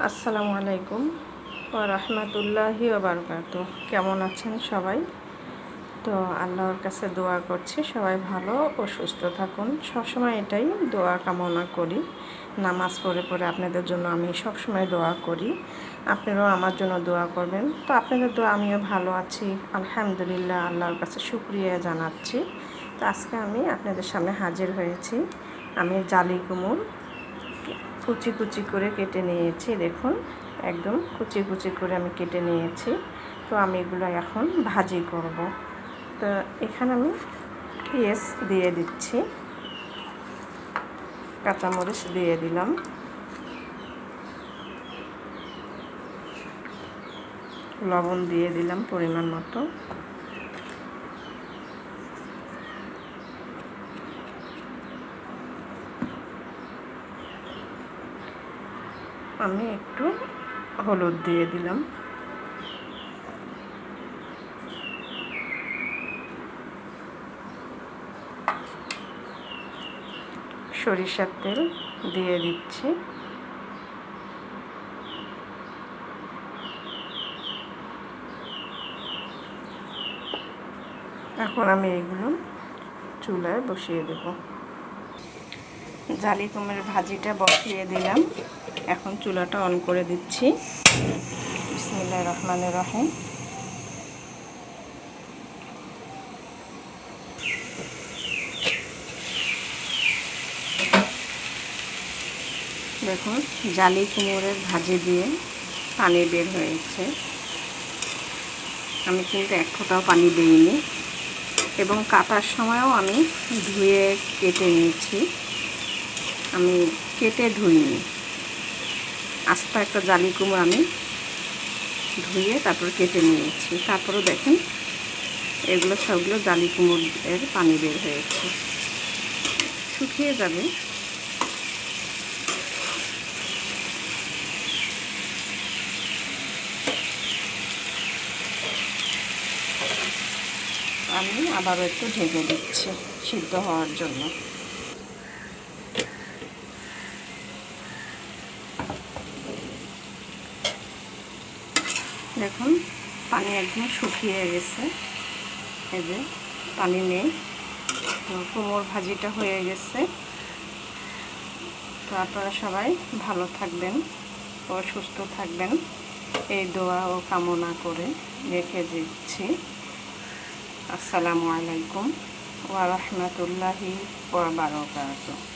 আসসালামু আলাইকুম ওয়া রাহমাতুল্লাহি ওয়া বারাকাতুহু। কেমন আছেন সবাই? তো আল্লাহর কাছে দোয়া করছি সবাই ভালো ও সুস্থ থাকুন। সবসময় এটাই দোয়া কামনা করি। নামাজ পড়ে পড়ে আপনাদের জন্য আমি সবসময় দোয়া করি, আপনারাও আমার জন্য দোয়া করবেন। তো আপনাদের দোয়া আমিও ভালো আছি আলহামদুলিল্লাহ, আল্লাহর কাছে শুকরিয়া জানাচ্ছি। তো আজকে আমি আপনাদের সামনে হাজির হয়েছি। আমি জালি কুমড় কুচি কুচি করে কেটে নিয়েছি, দেখুন একদম কুচি কুচি করে আমি কেটে নিয়েছি। তো আমি এগুলো এখন ভাজি করব। তো এখানে আমি পেঁয়াজ দিয়ে দিচ্ছি, কাঁচামরিচ দিয়ে দিলাম, লবণ দিয়ে দিলাম পরিমাণ মতো, আমি একটু হলুদ দিয়ে দিলাম, সরিষার তেল দিয়ে দিচ্ছি, এখন আমি এগুলো চুলায় বসিয়ে দেব। জালি কুমড়ের ভাজিটা বসিয়ে দিলাম, এখন চুলাটা অন করে দিচ্ছি। বিসমিল্লাহির রহমানির রহিম। দেখুন জালি কুমড়ের ভাজি দিয়ে পানি বের হয়েছে, আমি কিন্তু এক ফোঁটাও পানি দিইনি এবং কাটার সময়ও আমি ধুয়ে কেটে নিয়েছি, আমি কেটে ধুইনি। আস্ত একটা জালি কুমড়ো আমি ধুয়ে তারপর কেটে নিয়েছি। তারপরেও দেখেন এগুলো সবগুলো জালি কুমড়োর পানি বের হয়েছে, শুকিয়ে যাবে। আমি আবারও একটু ঢেকে দিচ্ছি সিদ্ধ হওয়ার জন্য। দেখুন পানি একদম শুকিয়ে গেছে, এই যে পানি নেই। তো কুমড়োর ভাজিটা হয়ে গেছে। তো আপনারা সবাই ভালো থাকবেন ও সুস্থ থাকবেন এই দোয়া ও কামনা করে রেখে দিচ্ছি। আসসালামু আলাইকুম ওয়া রাহমাতুল্লাহি ওয়া বারাকাতুহু।